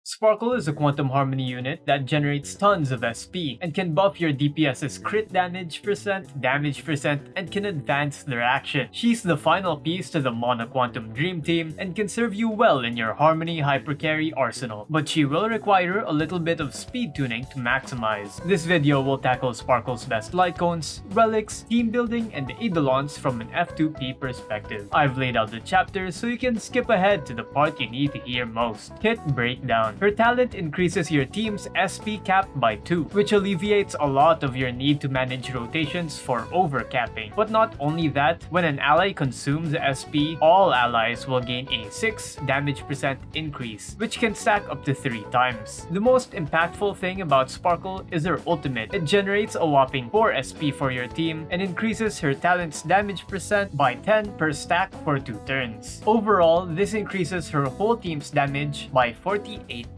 Sparkle is a quantum harmony unit that generates tons of SP and can buff your DPS's crit damage percent, and can advance their action. She's the final piece to the Mono Quantum Dream Team and can serve you well in your Harmony Hypercarry arsenal, but she will require a little bit of speed tuning to maximize. This video will tackle Sparkle's best light cones, relics, team building, and the eidolons from an F2P perspective. I've laid out the chapters so you can skip ahead to the part you need to hear most. Hit breakdown. Her talent increases your team's SP cap by 2, which alleviates a lot of your need to manage rotations for overcapping. But not only that, when an ally consumes SP, all allies will gain a 6 damage percent increase, which can stack up to 3 times. The most impactful thing about Sparkle is her ultimate. It generates a whopping 4 SP for your team and increases her talent's damage percent by 10 per stack for 2 turns. Overall, this increases her whole team's damage by 48%.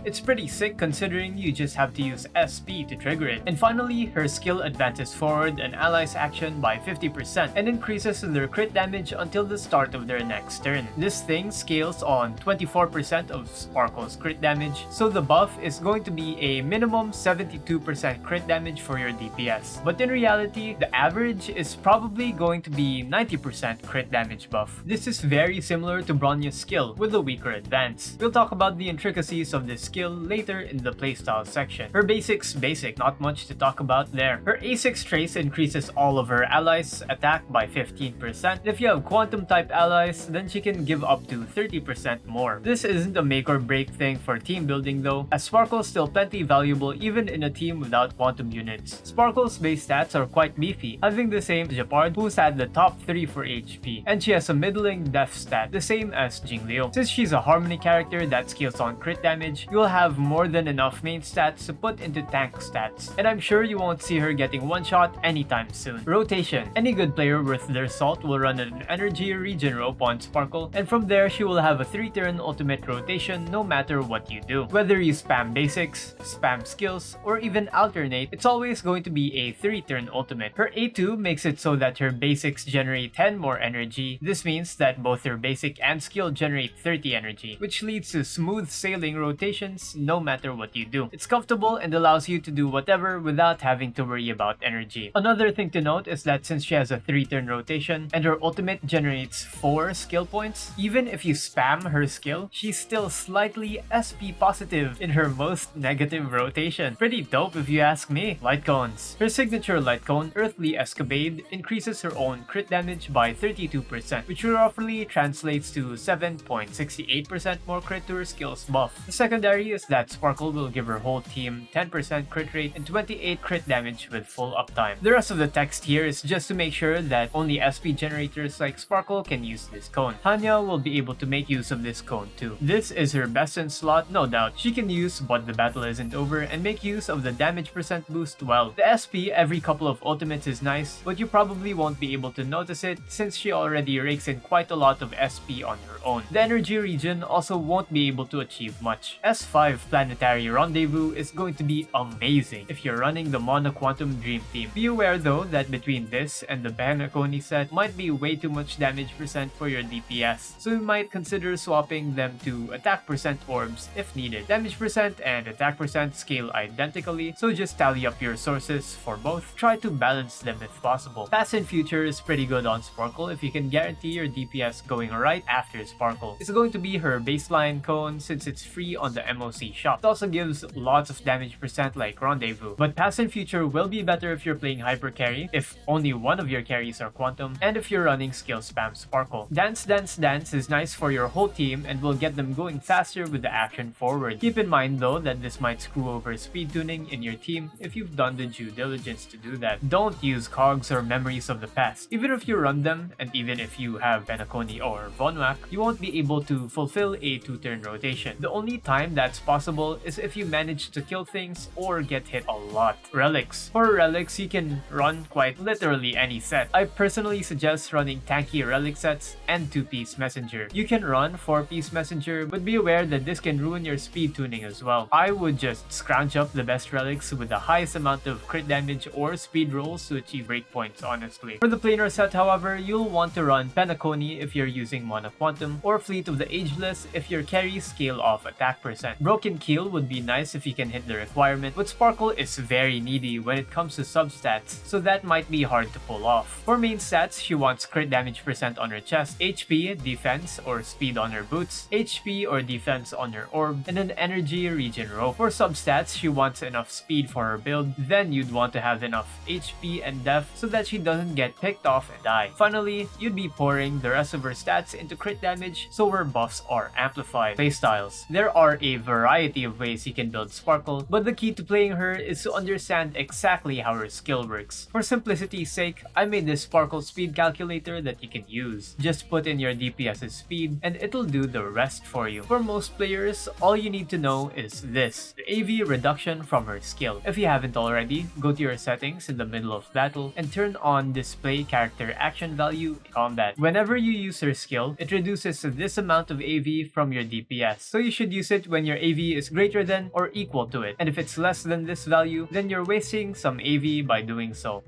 It's pretty sick considering you just have to use SP to trigger it. And finally, her skill advances forward an ally's action by 50% and increases their crit damage until the start of their next turn. This thing scales on 24% of Sparkle's crit damage, so the buff is going to be a minimum 72% crit damage for your DPS. But in reality, the average is probably going to be 90% crit damage buff. This is very similar to Bronya's skill with a weaker advance. We'll talk about the intricacies of this skill later in the playstyle section. Her basics basic, not much to talk about there. Her A6 trace increases all of her allies' attack by 15%. If you have quantum type allies, then she can give up to 30% more. This isn't a make or break thing for team building though, as Sparkle's still plenty valuable even in a team without quantum units. Sparkle's base stats are quite beefy, having the same as Japard, who's at the top 3 for HP, and she has a middling def stat, the same as Jingliu. Since she's a harmony character that scales on crit damage, you'll have more than enough main stats to put into tank stats, and I'm sure you won't see her getting one shot anytime soon. Rotation. Any good player worth their salt will run an energy regen rope on Sparkle, and from there she will have a 3-turn ultimate rotation no matter what you do. Whether you spam basics, spam skills, or even alternate, it's always going to be a 3-turn ultimate. Her A2 makes it so that her basics generate 10 more energy. This means that both her basic and skill generate 30 energy, which leads to smooth sailing rotations no matter what you do. It's comfortable and allows you to do whatever without having to worry about energy. Another thing to note is that since she has a 3-turn rotation and her ultimate generates 4 skill points, even if you spam her skill, she's still slightly SP positive in her most negative rotation. Pretty dope if you ask me. Light cones. Her signature light cone, Earthly Escapade, increases her own crit damage by 32%, which roughly translates to 7.68% more crit to her skills buff. The secondary is that Sparkle will give her whole team 10% crit rate and 28 crit damage with full uptime. The rest of the text here is just to make sure that only SP generators like Sparkle can use this cone. Hanya will be able to make use of this cone too. This is her best in slot, no doubt. She can use But the Battle Isn't Over and make use of the damage percent boost well. The SP every couple of ultimates is nice, but you probably won't be able to notice it since she already rakes in quite a lot of SP on her own. The energy region also won't be able to achieve much. S5 Planetary Rendezvous is going to be amazing if you're running the Mono Quantum Dream Team. Be aware though that between this and the Banaconi set might be way too much damage percent for your DPS, so you might consider swapping them to attack percent orbs if needed. Damage percent and attack percent scale identically, so just tally up your sources for both. Try to balance them if possible. Past and Future is pretty good on Sparkle if you can guarantee your DPS going right after Sparkle. It's going to be her baseline cone since it's free on the MOC shop. It also gives lots of damage percent like Rendezvous, but Past and Future will be better if you're playing Hypercarry, if only one of your carries are Quantum, and if you're running skill spam Sparkle. Dance Dance Dance is nice for your whole team and will get them going faster with the action forward. Keep in mind though that this might screw over speed tuning in your team if you've done the due diligence to do that. Don't use cogs or memories of the past. Even if you run them, and even if you have Benaconi or Vonwak, you won't be able to fulfill a 2-turn rotation. The only time that's possible is if you manage to kill things or get hit a lot. Relics. For relics, you can run quite literally any set. I personally suggest running tanky relic sets and 2-piece messenger. You can run 4-piece messenger, but be aware that this can ruin your speed tuning as well. I would just scrounge up the best relics with the highest amount of crit damage or speed rolls to achieve breakpoints, honestly. For the planar set, however, you'll want to run Penaconi if you're using Mono Quantum, or Fleet of the Ageless if your carries scale off off attack percent. Broken Keel would be nice if you can hit the requirement, but Sparkle is very needy when it comes to substats, so that might be hard to pull off. For main stats, she wants crit damage percent on her chest, HP, defense, or speed on her boots, HP or defense on her orb, and an energy regen rope. For substats, she wants enough speed for her build, then you'd want to have enough HP and def so that she doesn't get picked off and die. Finally, you'd be pouring the rest of her stats into crit damage so her buffs are amplified. Playstyles. There are a variety of ways you can build Sparkle, but the key to playing her is to understand exactly how her skill works. For simplicity's sake, I made this Sparkle speed calculator that you can use. Just put in your DPS's speed and it'll do the rest for you. For most players, all you need to know is this: the AV reduction from her skill. If you haven't already, go to your settings in the middle of battle and turn on display character action value in combat. Whenever you use her skill, it reduces this amount of AV from your DPS. So you should use it when your AV is greater than or equal to it. And if it's less than this value, then you're wasting some AV by doing so.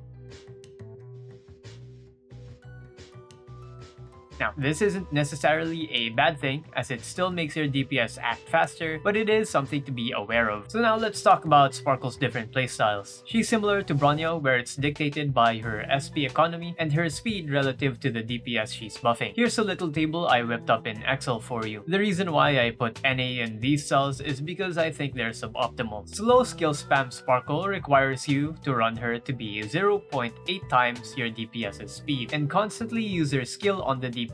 Now, this isn't necessarily a bad thing, as it still makes your DPS act faster, but it is something to be aware of. So now let's talk about Sparkle's different playstyles. She's similar to Bronya, where it's dictated by her SP economy and her speed relative to the DPS she's buffing. Here's a little table I whipped up in Excel for you. The reason why I put NA in these cells is because I think they're suboptimal. Slow skill spam Sparkle requires you to run her to be 0.8 times your DPS's speed, and constantly use her skill on the DPS.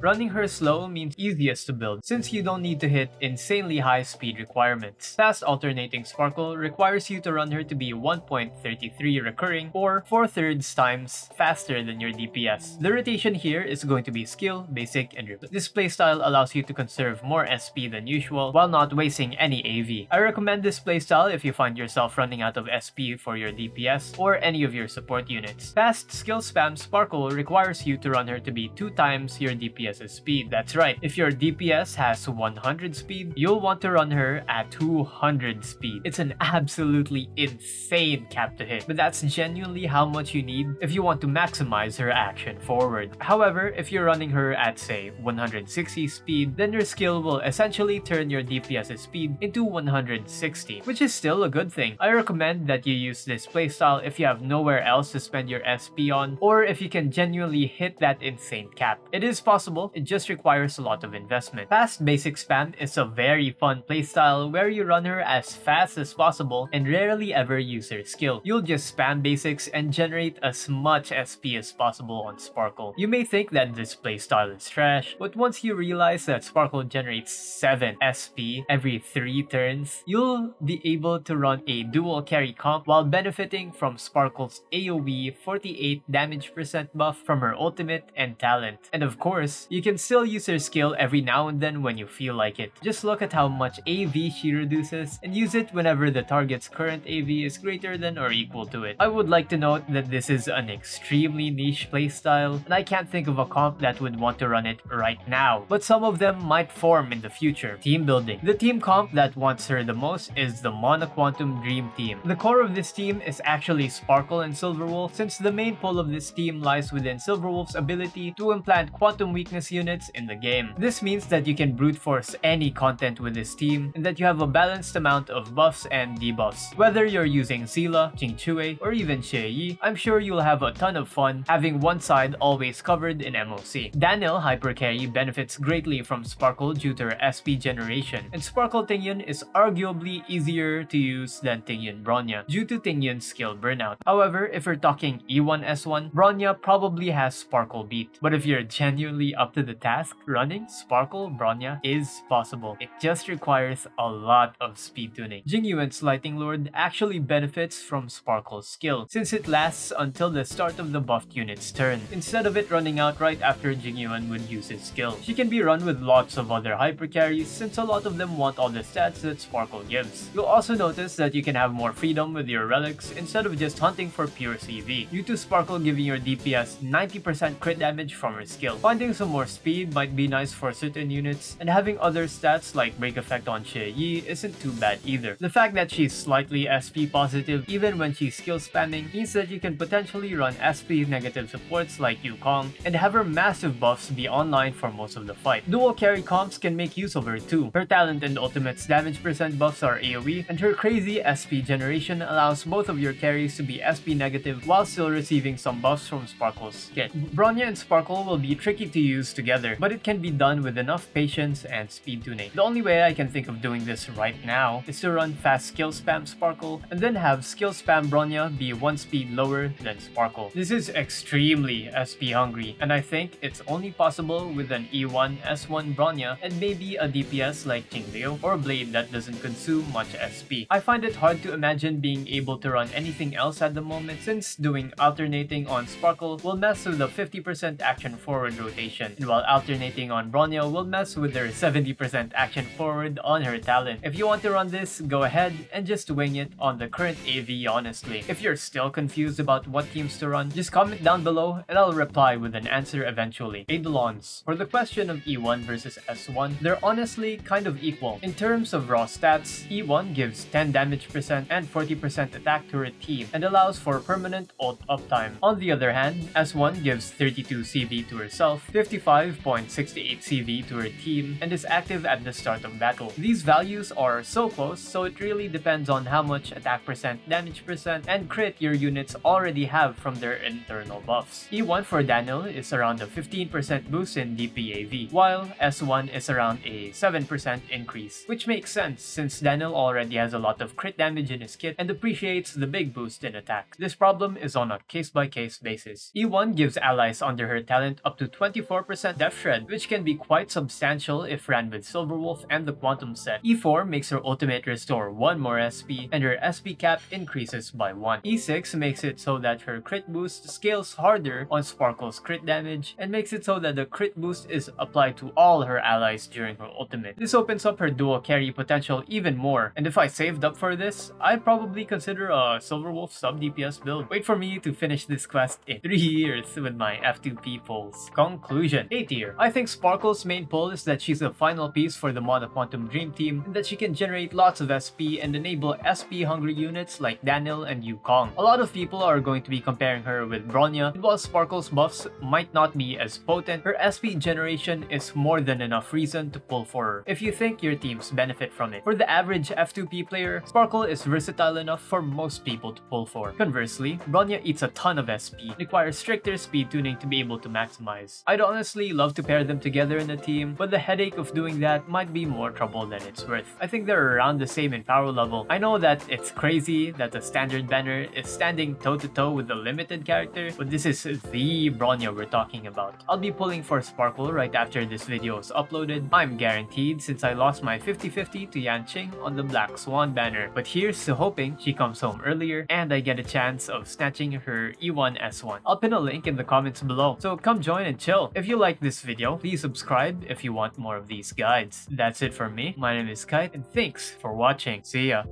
Running her slow means easiest to build, since you don't need to hit insanely high speed requirements. Fast alternating Sparkle requires you to run her to be 1.33 recurring, or 4/3 times faster than your DPS. The rotation here is going to be skill, basic, and replace. This playstyle allows you to conserve more SP than usual while not wasting any AV. I recommend this playstyle if you find yourself running out of SP for your DPS or any of your support units. Fast skill spam Sparkle requires you to run her to be 2 times your DPS's speed. That's right, if your DPS has 100 speed, you'll want to run her at 200 speed. It's an absolutely insane cap to hit, but that's genuinely how much you need if you want to maximize her action forward. However, if you're running her at say 160 speed, then your skill will essentially turn your DPS's speed into 160, which is still a good thing. I recommend that you use this playstyle if you have nowhere else to spend your SP on, or if you can genuinely hit that insane cap. It is possible, it just requires a lot of investment. Fast basic spam is a very fun playstyle where you run her as fast as possible and rarely ever use her skill. You'll just spam basics and generate as much SP as possible on Sparkle. You may think that this playstyle is trash, but once you realize that Sparkle generates 7 SP every 3 turns, you'll be able to run a dual carry comp while benefiting from Sparkle's AoE 48 damage percent buff from her ultimate and talent. And of course, you can still use her skill every now and then when you feel like it. Just look at how much AV she reduces and use it whenever the target's current AV is greater than or equal to it. I would like to note that this is an extremely niche playstyle, and I can't think of a comp that would want to run it right now, but some of them might form in the future. Team building. The team comp that wants her the most is the Monoquantum Dream Team. The core of this team is actually Sparkle and Silverwolf, since the main pull of this team lies within Silverwolf's ability to implant quantum weakness units in the game. This means that you can brute force any content with this team, and that you have a balanced amount of buffs and debuffs. Whether you're using Zila, Jingchui, or even Xie, I'm sure you'll have a ton of fun having one side always covered in MOC. Daniel HYPERCARRY benefits greatly from Sparkle due to her SP generation, and Sparkle Tingyun is arguably easier to use than Tingyun Bronya due to Tingyun's skill burnout. However, if you're talking E1S1, Bronya probably has Sparkle beat, but if you're genuinely up to the task, running Sparkle Bronya is possible. It just requires a lot of speed tuning. Jingyuan's Lightning Lord actually benefits from Sparkle's skill, since it lasts until the start of the buffed unit's turn, instead of it running out right after Jingyuan would use his skill. She can be run with lots of other hypercarries, since a lot of them want all the stats that Sparkle gives. You'll also notice that you can have more freedom with your relics instead of just hunting for pure CV, due to Sparkle giving your DPS 90% crit damage from her skill. Finding some more speed might be nice for certain units, and having other stats like break effect on Yi isn't too bad either. The fact that she's slightly SP positive even when she's skill spamming means that you can potentially run SP negative supports like Yukong and have her massive buffs be online for most of the fight. Dual carry comps can make use of her too. Her talent and ultimate's damage percent buffs are AoE, and her crazy SP generation allows both of your carries to be SP negative while still receiving some buffs from Sparkle's kit. Bronya and Sparkle will be tricky to use together, but it can be done with enough patience and speed tuning. The only way I can think of doing this right now is to run fast skill spam Sparkle and then have skill spam Bronya be 1 speed lower than Sparkle. This is extremely SP hungry, and I think it's only possible with an E1 S1 Bronya and maybe a DPS like Jingliu or Blade that doesn't consume much SP. I find it hard to imagine being able to run anything else at the moment, since doing alternating on Sparkle will mess with the 50% action forward rotation, and while alternating on Bronya will mess with their 70% action forward on her talent. If you want to run this, go ahead and just wing it on the current AV honestly. If you're still confused about what teams to run, just comment down below and I'll reply with an answer eventually. Eidolons. For the question of E1 versus S1, they're honestly kind of equal. In terms of raw stats, E1 gives 10 damage percent and 40% attack to her team and allows for permanent ult uptime. On the other hand, S1 gives 32 CV to herself, 55.68 CV to her team, and is active at the start of battle. These values are so close, so it really depends on how much attack percent, damage percent, and crit your units already have from their internal buffs. E1 for Daniel is around a 15% boost in DPAV, while S1 is around a 7% increase, which makes sense since Daniel already has a lot of crit damage in his kit and appreciates the big boost in attack. This problem is on a case-by-case basis. E1 gives allies under her talent up to 24% Death Shred, which can be quite substantial if ran with Silverwolf and the Quantum set. E4 makes her ultimate restore 1 more SP, and her SP cap increases by 1. E6 makes it so that her crit boost scales harder on Sparkle's crit damage, and makes it so that the crit boost is applied to all her allies during her ultimate. This opens up her dual carry potential even more, and if I saved up for this, I'd probably consider a Silverwolf sub DPS build. Wait for me to finish this quest in 3 years with my F2P pulls. Conclusion. A tier. I think Sparkle's main pull is that she's the final piece for the Mono Quantum Dream team, and that she can generate lots of SP and enable SP hungry units like Daniel and Yukong. A lot of people are going to be comparing her with Bronya, and while Sparkle's buffs might not be as potent, her SP generation is more than enough reason to pull for her if you think your teams benefit from it. For the average F2P player, Sparkle is versatile enough for most people to pull for. Conversely, Bronya eats a ton of SP, requires stricter speed tuning to be able to maximize. I'd honestly love to pair them together in a team, but the headache of doing that might be more trouble than it's worth. I think they're around the same in power level. I know that it's crazy that the standard banner is standing toe-to-toe with the limited character, but this is the Bronya we're talking about. I'll be pulling for Sparkle right after this video is uploaded. I'm guaranteed, since I lost my 50-50 to Yanqing on the Black Swan banner. But here's to hoping she comes home earlier and I get a chance of snatching her E1 S1. I'll pin a link in the comments below, so come join and chill. If you like this video, please subscribe if you want more of these guides. That's it from me. My name is Kyte, and thanks for watching. See ya.